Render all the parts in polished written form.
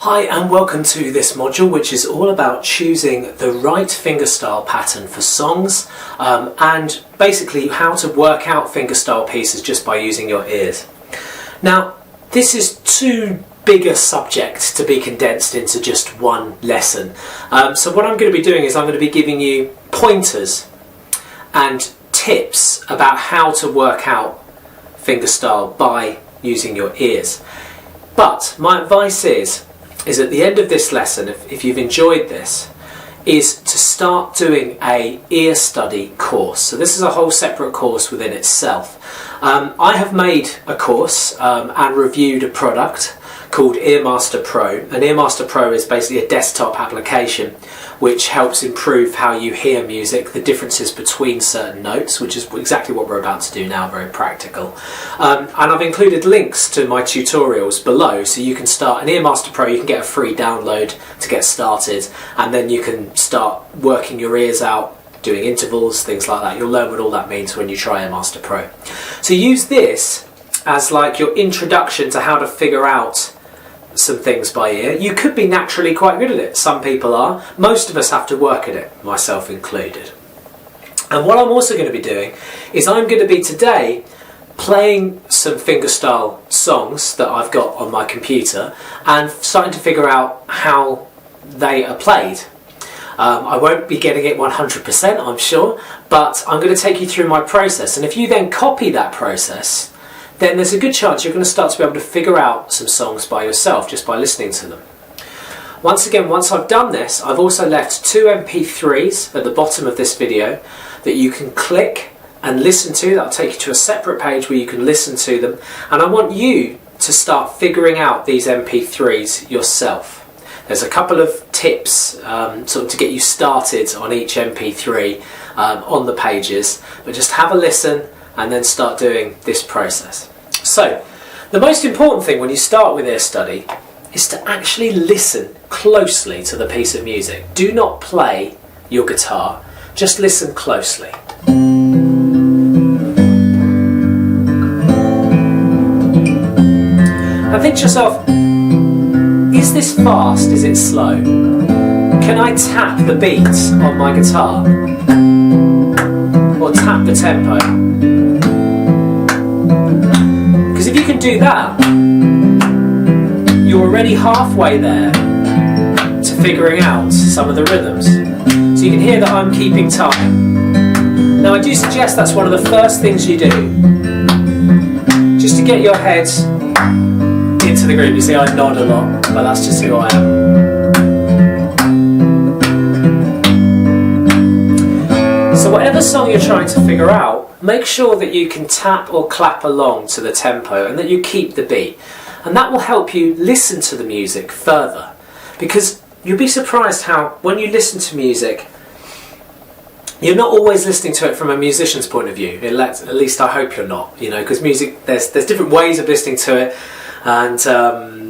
Hi and welcome to this module, which is all about choosing the right fingerstyle pattern for songs and basically how to work out fingerstyle pieces just by using your ears. Now, this is too big a subject to be condensed into just one lesson. So what I'm going to be doing is I'm going to be giving you pointers and tips about how to work out fingerstyle by using your ears. But my advice is at the end of this lesson, if you've enjoyed this, is to start doing a ear study course. So this is a whole separate course within itself. I have made a course and reviewed a product called Earmaster Pro. And Earmaster Pro is basically a desktop application which helps improve how you hear music, the differences between certain notes, which is exactly what we're about to do now, very practical. And I've included links to my tutorials below, so you can start an Earmaster Pro, you can get a free download to get started, and then you can start working your ears out, doing intervals, things like that. You'll learn what all that means when you try Earmaster Pro. So use this as like your introduction to how to figure out some things by ear. You could be naturally quite good at it. Some people are. Most of us have to work at it, myself included. And what I'm also going to be doing is I'm going to be today playing some fingerstyle songs that I've got on my computer and starting to figure out how they are played. I won't be getting it 100%, I'm sure, but I'm going to take you through my process. And if you then copy that process, then there's a good chance you're going to start to be able to figure out some songs by yourself just by listening to them. Once again, once I've done this, I've also left 2 MP3s at the bottom of this video that you can click and listen to. That'll take you to a separate page where you can listen to them. And I want you to start figuring out these MP3s yourself. There's a couple of tips sort of to get you started on each MP3 on the pages, but just have a listen and then start doing this process. So, the most important thing when you start with ear study is to actually listen closely to the piece of music. Do not play your guitar, just listen closely. And think to yourself, is this fast? Is it slow? Can I tap the beats on my guitar? Or tap the tempo? Because if you can do that, you're already halfway there to figuring out some of the rhythms. So you can hear that I'm keeping time. Now I do suggest that's one of the first things you do, just to get your head into the groove. You see I nod a lot, but that's just who I am. So whatever song you're trying to figure out, make sure that you can tap or clap along to the tempo and that you keep the beat. And that will help you listen to the music further. Because you'll be surprised how when you listen to music, you're not always listening to it from a musician's point of view. At least I hope you're not, you know, because music, there's different ways of listening to it. And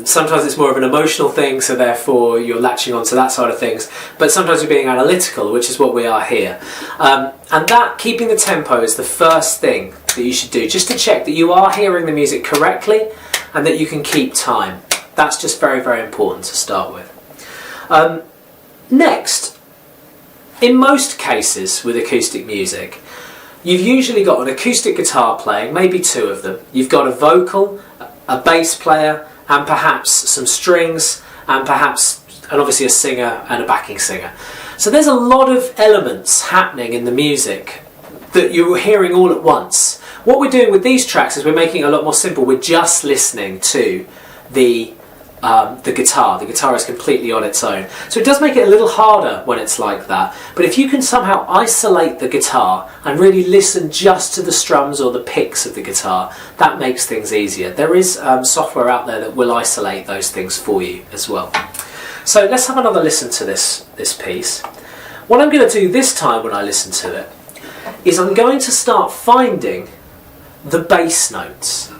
sometimes it's more of an emotional thing, so therefore you're latching onto that side of things. But sometimes you're being analytical, which is what we are here. And that, keeping the tempo, is the first thing that you should do, just to check that you are hearing the music correctly and that you can keep time. That's just very, very important to start with. Next, in most cases with acoustic music, you've usually got an acoustic guitar playing, maybe 2 of them. You've got a vocal, a bass player, and perhaps some strings, and obviously a singer and a backing singer. So there's a lot of elements happening in the music that you're hearing all at once. What we're doing with these tracks is we're making it a lot more simple. We're just listening to the guitar. The guitar is completely on its own. So it does make it a little harder when it's like that. But if you can somehow isolate the guitar and really listen just to the strums or the picks of the guitar, that makes things easier. There is software out there that will isolate those things for you as well. So let's have another listen to this piece. What I'm going to do this time when I listen to it is I'm going to start finding the bass notes.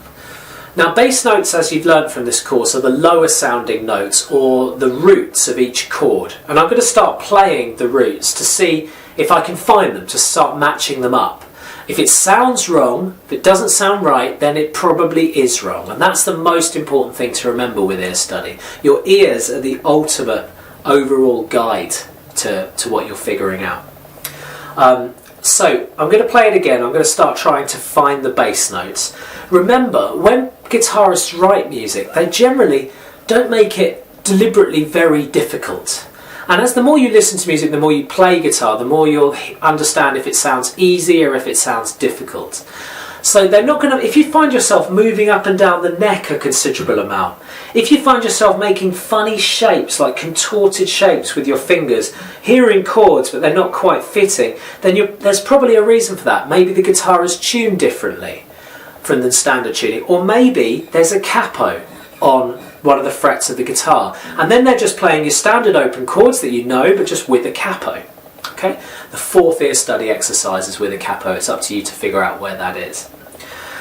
Now, bass notes, as you've learned from this course, are the lower sounding notes or the roots of each chord. And I'm going to start playing the roots to see if I can find them, to start matching them up. If it sounds wrong, if it doesn't sound right, then it probably is wrong. And that's the most important thing to remember with ear study. Your ears are the ultimate overall guide to what you're figuring out. So I'm going to play it again. I'm going to start trying to find the bass notes. Remember, when guitarists write music, they generally don't make it deliberately very difficult. And as the more you listen to music, the more you play guitar, the more you'll understand if it sounds easy or if it sounds difficult. So they're not going to, if you find yourself moving up and down the neck a considerable amount, if you find yourself making funny shapes, like contorted shapes with your fingers, hearing chords but they're not quite fitting, then there's probably a reason for that. Maybe the guitar is tuned differently from the standard tuning, or maybe there's a capo on one of the frets of the guitar, and then they're just playing your standard open chords that you know, but just with a capo. Okay, the fourth ear study exercise is with a capo. It's up to you to figure out where that is.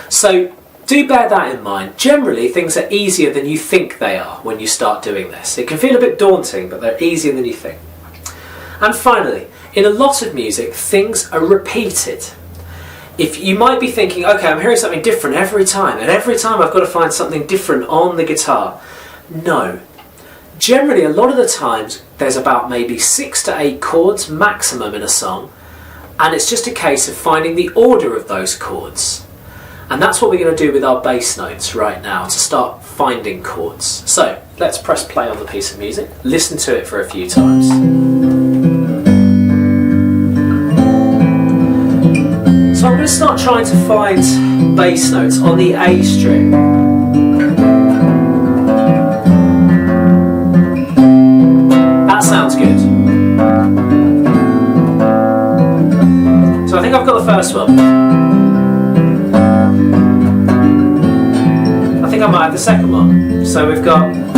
So do bear that in mind. Generally, things are easier than you think they are when you start doing this. It can feel a bit daunting, but they're easier than you think. And finally, in a lot of music, things are repeated. If you might be thinking, okay, I'm hearing something different every time, and every time I've got to find something different on the guitar. No. Generally, a lot of the times, there's about maybe 6 to 8 chords maximum in a song, and it's just a case of finding the order of those chords. And that's what we're going to do with our bass notes right now, to start finding chords. So, let's press play on the piece of music, listen to it for a few times. So I'm going to start trying to find bass notes on the A string. That sounds good. So I think I've got the first one. I think I might have the second one. So we've got...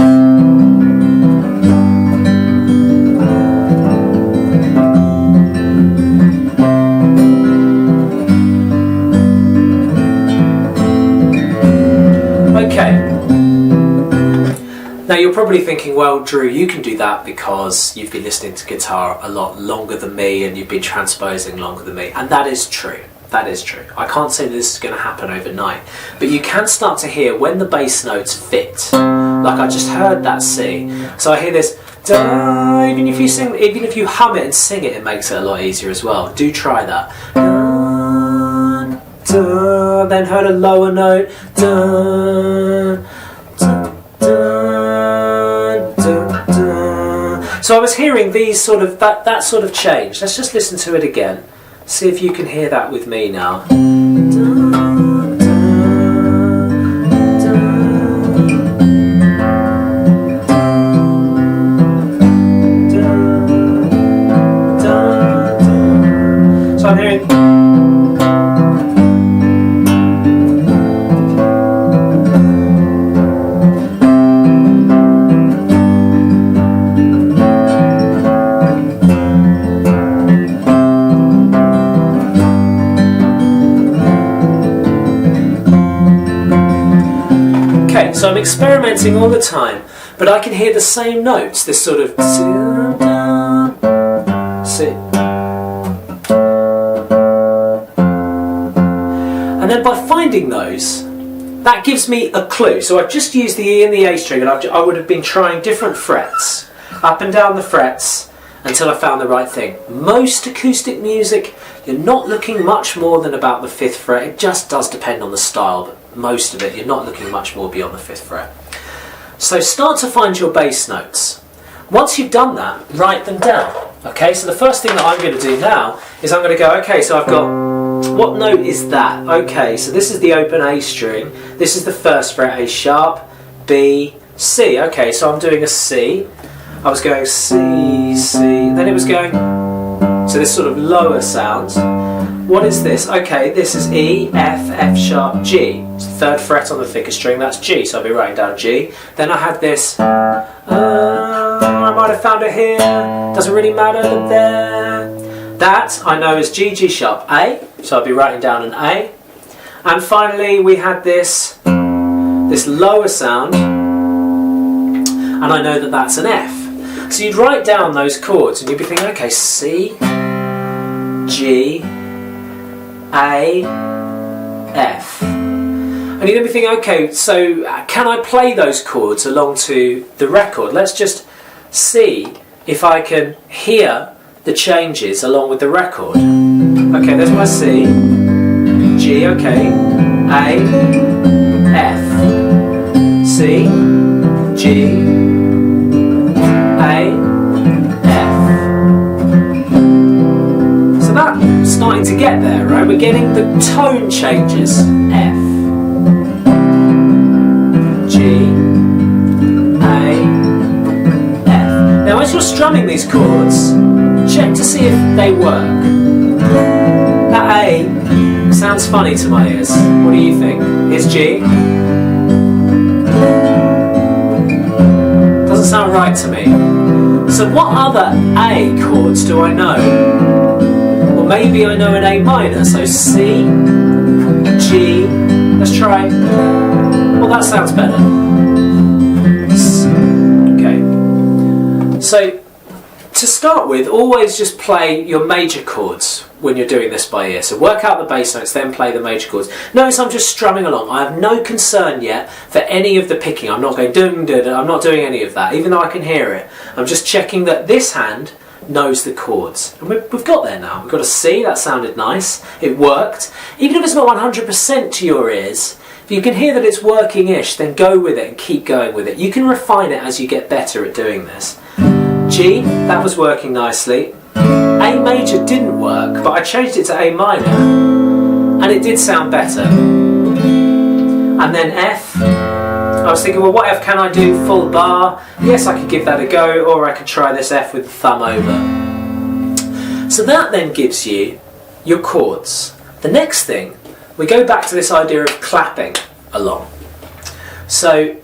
Now you're probably thinking, well, Drew, you can do that because you've been listening to guitar a lot longer than me and you've been transposing longer than me. And that is true. That is true. I can't say this is going to happen overnight, but you can start to hear when the bass notes fit. Like I just heard that C. So I hear this, da, even if you hum it and sing it, it makes it a lot easier as well. Do try that. Da, da, then heard a lower note, da, da, da. So I was hearing these sort of that sort of change. Let's just listen to it again. See if you can hear that with me now. So I'm hearing. So I'm experimenting all the time, but I can hear the same notes, this sort of see. And then by finding those, that gives me a clue. So I've just used the E and the A string, and I would have been trying different frets, up and down the frets, until I found the right thing. Most acoustic music, you're not looking much more than about the 5th fret. It just does depend on the style, but most of it, you're not looking much more beyond the 5th fret. So start to find your bass notes. Once you've done that, write them down. Okay, so the first thing that I'm going to do now is I'm going to go, okay, so I've got, what note is that? Okay, so this is the open A string, this is the 1st fret, A sharp, B, C. Okay, so I'm doing a C. I was going C, C, then it was going, so this sort of lower sound. What is this? Okay, this is E, F, F sharp, G. It's the 3rd fret on the thicker string, that's G, so I'll be writing down G. Then I had this, I might have found it here, doesn't really matter there. That I know is G, G sharp, A, so I'll be writing down an A. And finally we had this lower sound, and I know that that's an F. So you'd write down those chords and you'd be thinking, okay, C, G, A, F. And you're going to be thinking, okay, so can I play those chords along to the record? Let's just see if I can hear the changes along with the record. Okay, there's my C, G, okay, A, F, C, G, A, F. So that's starting to get there, right? We're getting the tone changes. F, G, A, F. Now as you're strumming these chords, check to see if they work. That A sounds funny to my ears. What do you think? Here's G. Doesn't sound right to me. So what other A chords do I know? Well, maybe I know an A minor, so C, G. Let's try. Well, that sounds better. Okay. So to start with, always just play your major chords when you're doing this by ear. So work out the bass notes, then play the major chords. Notice I'm just strumming along. I have no concern yet for any of the picking. I'm not going dun dun dun. I'm not doing any of that, even though I can hear it. I'm just checking that this hand knows the chords. And we've got there now. We've got a C, that sounded nice. It worked. Even if it's not 100% to your ears, if you can hear that it's working-ish, then go with it and keep going with it. You can refine it as you get better at doing this. G, that was working nicely. A major didn't work, but I changed it to A minor, and it did sound better. And then F, I was thinking, well, what F can I do? Full bar? Yes, I could give that a go, or I could try this F with the thumb over. So that then gives you your chords. The next thing, we go back to this idea of clapping along. So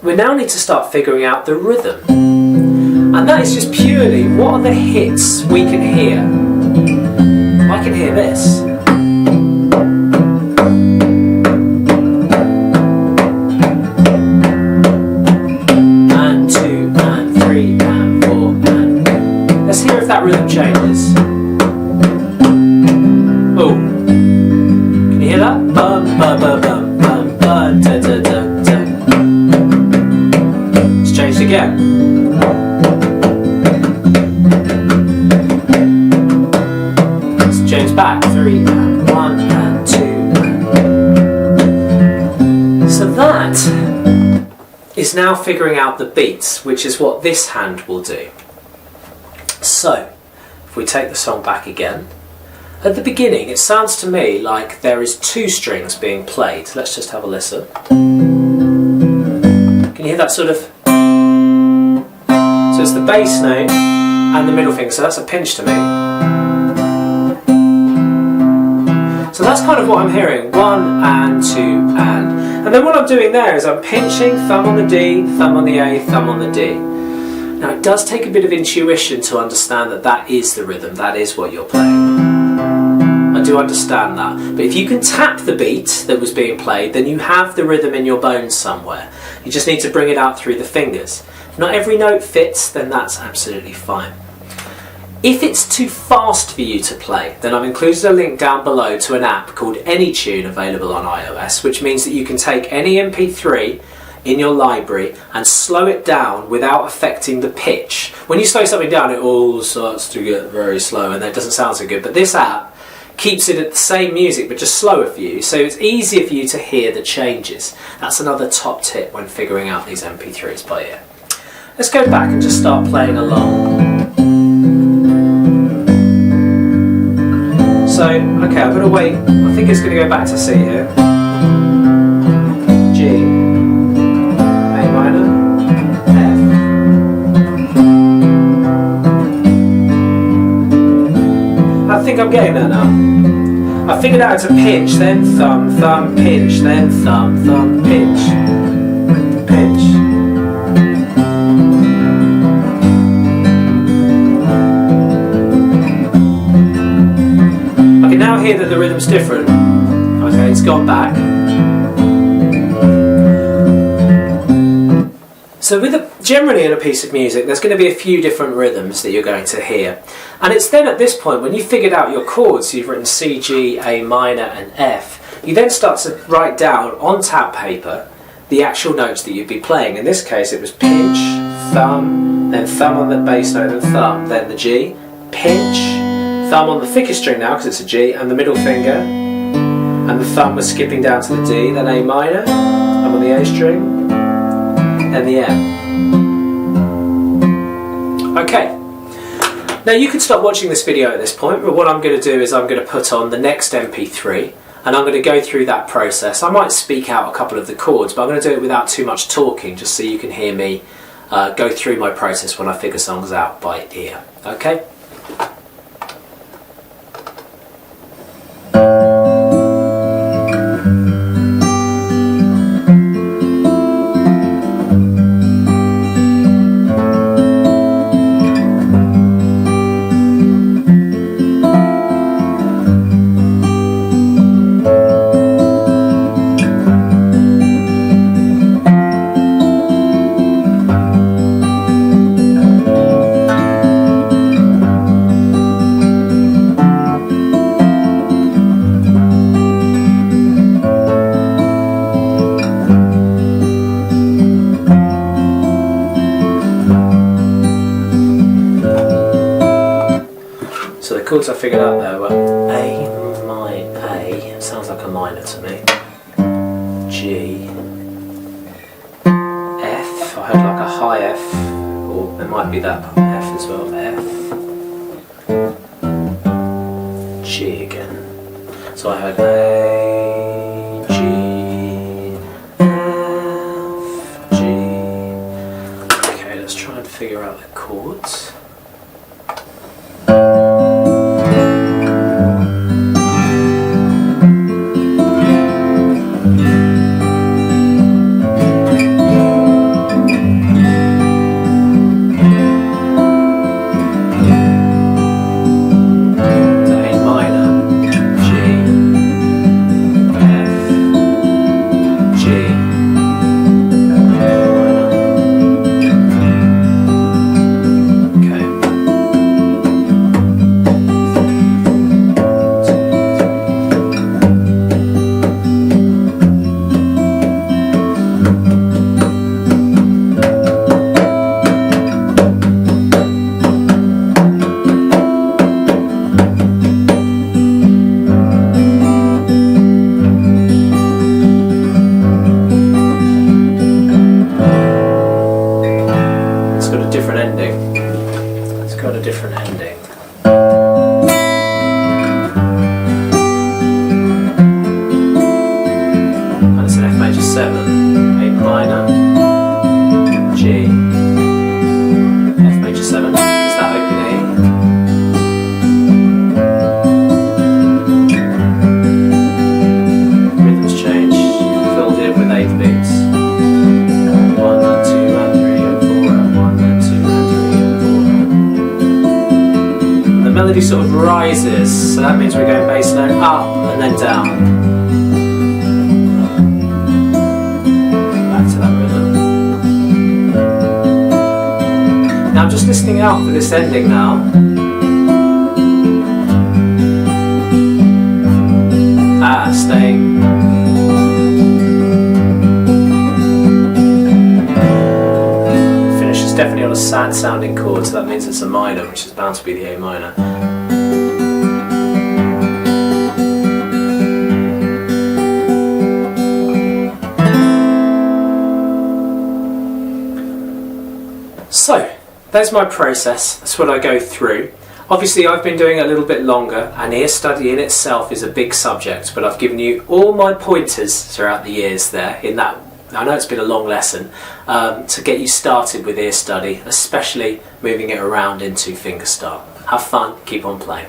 we now need to start figuring out the rhythm. And that is just purely, what are the hits we can hear? I can hear this. And 2, and 3, and 4, and... Let's hear if that rhythm changes. Oh. Can you hear that? Bum, bum, bum, bum, bum, bum, da, da, da, da. It's changed again. Back 3 and 1 and 2 and... So that is now figuring out the beats, which is what this hand will do. So if we take the song back again, at the beginning it sounds to me like there is 2 strings being played. Let's just have a listen. Can you hear that sort of... So it's the bass note and the middle finger, so that's a pinch to me. So that's kind of what I'm hearing, 1 and 2 and then what I'm doing there is I'm pinching, thumb on the D, thumb on the A, thumb on the D. Now it does take a bit of intuition to understand that that is the rhythm, that is what you're playing. I do understand that, but if you can tap the beat that was being played, then you have the rhythm in your bones somewhere. You just need to bring it out through the fingers. If not every note fits, then that's absolutely fine. If it's too fast for you to play, then I've included a link down below to an app called AnyTune available on iOS, which means that you can take any MP3 in your library and slow it down without affecting the pitch. When you slow something down, it all starts to get very slow and then it doesn't sound so good. But this app keeps it at the same music but just slower for you, so it's easier for you to hear the changes. That's another top tip when figuring out these MP3s by ear. Let's go back and just start playing along. So, okay, I'm going to wait. I think it's going to go back to C here. G, A minor, F. I think I'm getting there now. I figured out how to pinch, then thumb, thumb, pinch, then thumb, thumb, pinch, pinch. Now hear that the rhythm's different. Okay, it's gone back. So with generally in a piece of music there's going to be a few different rhythms that you're going to hear, and it's then at this point when you've figured out your chords, you've written C, G, A minor and F, you then start to write down on tab paper the actual notes that you'd be playing. In this case it was pinch, thumb, then thumb on the bass note, then thumb, then the G, pinch, thumb on the thickest string now because it's a G, and the middle finger, and the thumb was skipping down to the D, then A minor, thumb on the A string, and the M. Okay, now you can stop watching this video at this point, but what I'm going to do is I'm going to put on the next MP3 and I'm going to go through that process. I might speak out a couple of the chords, but I'm going to do it without too much talking, just so you can hear me go through my process when I figure songs out by ear. Okay? So the chords I figured out there were A, sounds like a minor to me, G, F, I heard like a high F, or there might be that F as well, F, G again, so I heard A, G, F, G. Okay, let's try and figure out the chords. Different ending. And it's an F major 7, A minor, G, F major 7, is that open E? Rhythms changed, filled in with 8 beats. 1 and 2 and 3 and 4 and 1 and 2 and 3 and 4. The melody sort of rises, so that means we're going bass note up and then down. Back to that rhythm. Now I'm just listening out for this ending now. Staying. Finish is definitely on a sad sounding chord, so that means it's a minor, which is bound to be the A minor. So, there's my process, that's what I go through. Obviously I've been doing it a little bit longer, and ear study in itself is a big subject, but I've given you all my pointers throughout the years there, in that, I know it's been a long lesson, to get you started with ear study, especially moving it around into fingerstyle. Have fun, keep on playing.